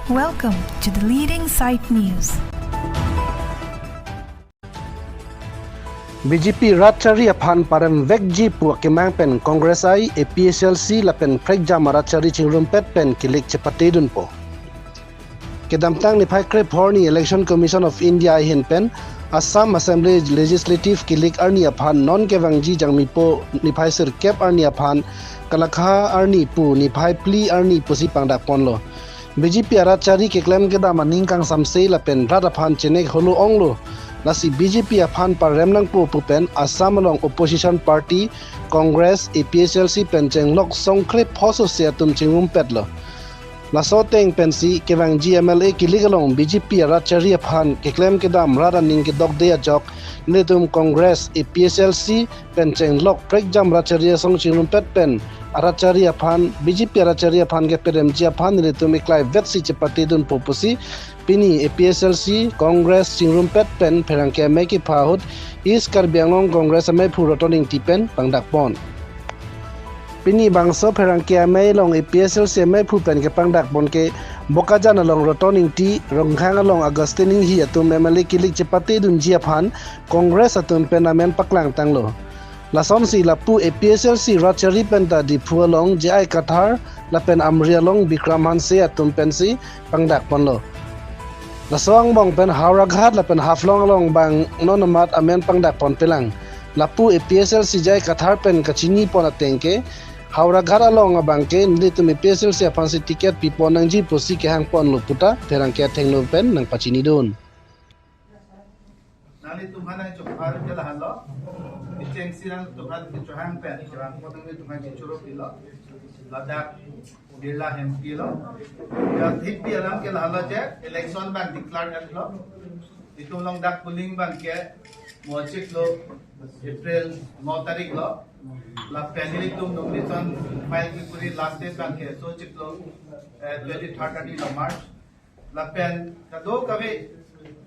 Welcome to the leading site news. BJP Ratchari aphan paremvekji puak kemang pen Congress ai APHLC lapen prekjam Ratchari chingrumpet pen kilik chepate dunpo. Kedamtang ni krep horni Election Commission of India hin pen Assam Assembly Legislative kilik arni aphan non kevangji jangmipo niphai sir kep arni aphan kalakha arni pu niphai pli arni pusi pangdak ponlo. BJP Ratchari ke klaim kedam ningkang samse lapen rat aphan chenek holo onglo. Nasi BJP aphan paremlang pupen Assam along opposition party Congress APHLC penceng lok songkre phoso se atum chingrumpet lo. Nasoteng pensi kevang GMLA kilik along BJP Ratchari aphan ke claim kedam rada ning ke dok de jok netum Congress APHLC penceng lok prekjam Ratchari song chingrumpet pen Ratchari aphan BJP Ratchari aphan ke paremvekji aphan netum iklai vetsi chepate dun popusi Pini APHLC Congress chingrumpet pen pherangke meki phahut East Karbi Anglong Congress amai phurotoning tipen pangdak pon. Pini bangso pherangke amai long APHLC amai pupen ke pangdak pon ke bokajan along rotoning ti rongkhang along Agustining hi atum MLA kilik chepate dun jiaphan Congress atum penamen paklang tanglo. Lason si lapu APHLC Ratchari penta di phualong jai kathar lapen amrialong Bikramhan se atum pensi pangdak pon lo. Lasong bong pen hauraghat lapen haflong long bang nonomat amen pangdak pon pelang. Lapu APHLC jai kathar pen kachini pon atengke hauraghat along abangke nilitum APHLC apan si tiket pipon nang ji posi ke hang pon luputa terangke tenglo pen nang pachini don. Nali tumhana chokhar ke lahalo icheng sirang tumhan ke chohang pen chorang potong ni tumhan ke choro pilo ladak birla hem pilo ya thik pi alam ke lahalo je election ban declare karlo itum long dak polling ban ke mochik lo April 9 tarik lo la penili tum nomination file ki puri last date ban ke so chik lo 23rd lo March la pen kado kabe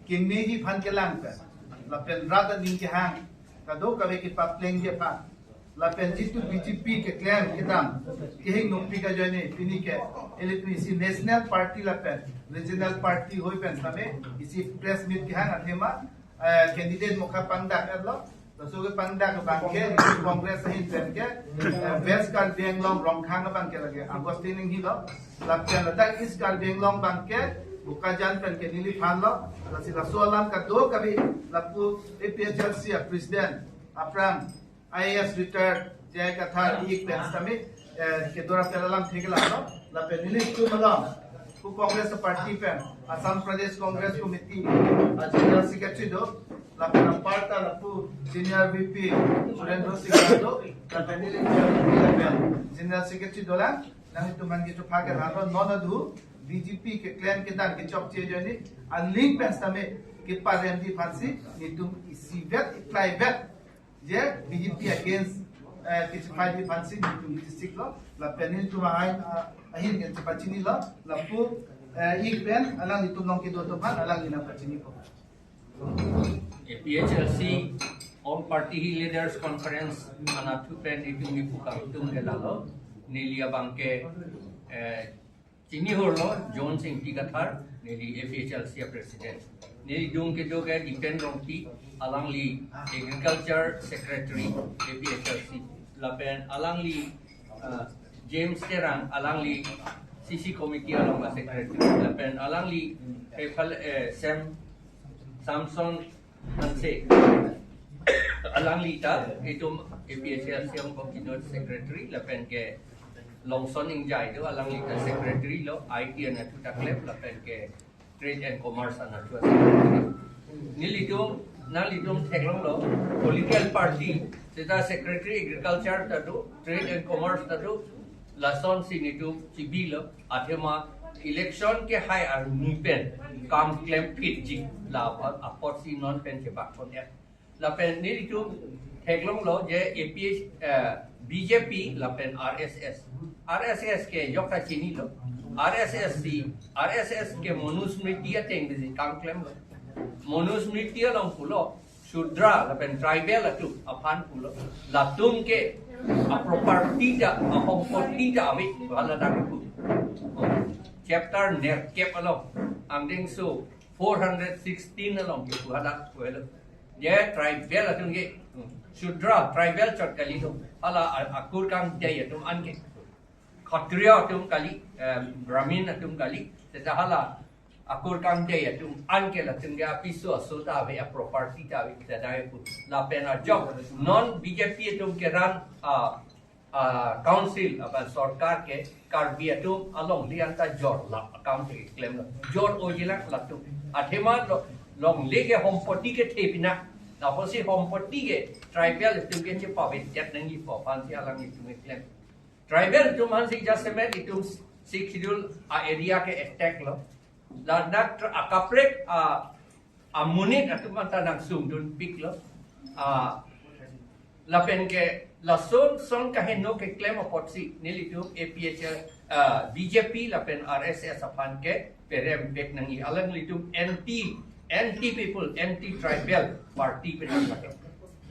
kinni hi phan ke lang pe la pen rada ning ke hang kado kabe ki papleng je pa la pen jitu BJP ke claim ke dam ke hing nompi ka jane pini ke electricity national party la pen regional party hoi pen tame isi press meet ke hang athema candidate mokha pangdak adlo so ke pangdak bangke congress hin pen ke west kar benglong rongkhang bangke lage agustin hi lo la pen la is kar benglong bangke bukajan pen ke nili phan lo la sila solam ka do kabi la pu APHLC president apram IAS retired jai kathar ek pen sami ke dora pelalam thegla lo la pen nili tu malam ku congress party pen Assam Pradesh Congress Committee general secretary do la pen parta la pu senior VP Surendra Singh do la pen nili general secretary do la nang tu man ke tu phage rano non adu BJP ke claim ke dan ke chok che jani a link pen same ke paremvekji phansi nitum isi vet apply vet je BJP against ke chepate phansi nitum district lo la penil tu ahin ahin ke chepachini lo la pu ik pen alang nitum long ke do to phan alang ina pachini ko APHLC all party leaders conference ana tu pen nitum ni puka tum ke lalo nilia bangke Chini horlo John Singh Tikathar nili APHLC president nili dung ke joge depend rongti alangli agriculture secretary APHLC lapen alangli James Terang alangli CC committee along la secretary lapen alangli Samson Hanse alangli ta itum APHLC ang continuous secretary lapen ke Longson Ingjai tu alang lita secretary lo IT ana tu taklep la pen ke trade and commerce ana tu nilidum theklong lo political party seta secretary agriculture tadu trade and commerce tadu lason sinitu chibi lo athema election ke hai ar ni pen kam claim fit ji la apot si non pen che bak thon la pen nilidum theklong lo je BJP lapen RSS ke yokta chini lo RSS ke monusmriti ateng bisi kam claim lo monusmriti long pulo shudra lapen tribal atu aphan pulo latum ke property da hongkoti da ami wala da ku chapter net kep along angding so 416 along ku hadak ku elo ye tribal atung ge Shudra tribal chot kali tu ala akur kang jaya tum anke Khatriya tum kali Brahmin tum kali sedahala akur kang jaya tum anke la tum ga piso sota ve property ta ve sedai pu la pena job non BJP tum ke ran council apa sarkar ke karbia tum along lian ta jor la account ke claim jor ojila la tum athema long lege home party ke thepina na posi home party ke tribal tum ke chepa ve jet nangi po pan si alang ni tum claim tribal tum han si just met itum six schedule area ke attack lo la nak akaprek munit atum anta nang sum dun pik lo la pen ke la son ka hen no ke claim opotsi nilitum APHL BJP la pen RSS aphan ke perem bek nangi alang litum anti people anti tribal party pen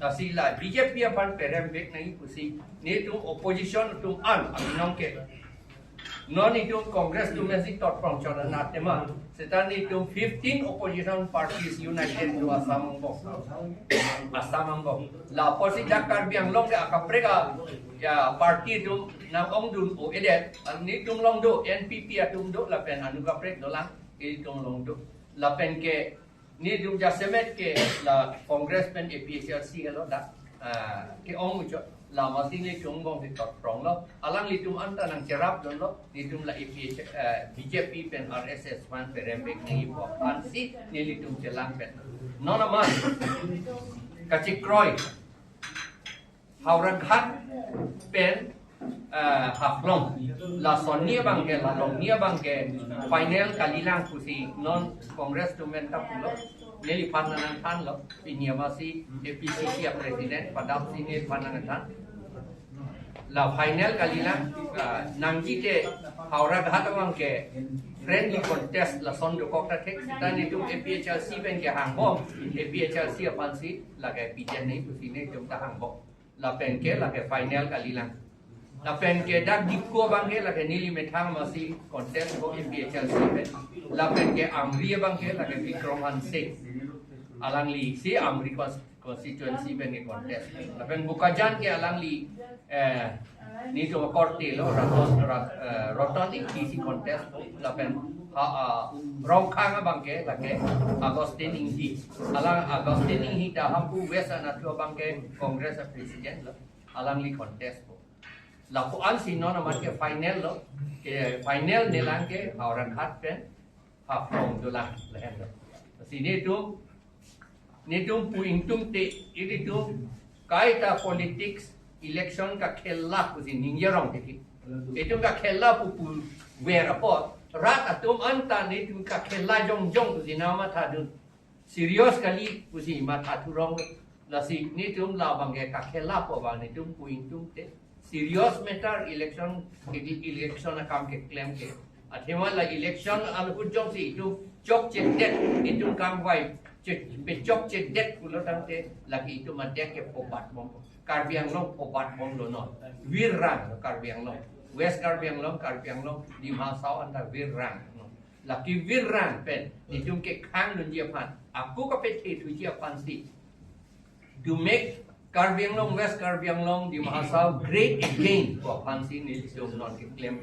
la sila BJP aphan perem bek nangi pusi nitum opposition tum an aminong ke non itum Congress tum mesi tot from chona natema setan itum 15 opposition parties united to Asam bong la posi jakar biang long ga akaprega ya party tum na ong dun o edet ni tum long do NPP atum do la pen anu kaprek dolang itum long do la pen ke ni tum jasemet ke la Congress pen APHLC hello da ke ong ujo la masing ni tum bong di tot from lo alang litum anta nang cerap don lo litum la BJP pen RSS man perembek ni po ansi ni litum jelang pen non aman kachikroy hauraghat pen haflong la sonia bangke la longnia bangke final kalilang pusi non Congress tu menta pulo neli panangan tan lo pinyamasi APHLC president padam sini panangan tan la final kalilang nangji te hauraghat bangke friendly contest la son do kokta tek dan itu APHLC pen ke hangbom APHLC apan si la ke pijen ni pusi ni tum ta hangbom la pen ke la ke final kalilang la pen ke dak dikko bangke la ke nili methang masi contest ko APHLC pen la pen ke amri bangke la ke Vikroman se alang li si amri constituency pen ke contest la pen bukajan ke alang li ni to korte lo roton si contest la pen rong khang bangke la ke Agustin inghi alang Agustin inghi ta hampu west anatu bangke Congress president lo alang li contest la ko an si non amat ke final lo ke final nilang ke orang hat pen ha from dolang lehen lo sini tu puing tum te ini tu kaita politics election ka khela pusi ningerong te itu ka khela pu wer apo rat atum anta ni tu ka khela jong pusi nama thadun serius kali pusi ma thaturong la si ni tu la bangge ka khela po bang ni tu puing tum te serious matter election akam ke claim ke athema la election al hujong si itu chok che det itu kam wai pe chok che det kulo tangte lagi itu madek ke popat bom karbiang long popat bom lo no wirang karbiang long west karbiang long di masau anta wirang no lagi wirang pen itu ke khang dun jiapan aku ka pe the tu jiapan si to make Karbiang Long, West Karbiang Long, di Mahasau, great again for Hansi Nilsum non claim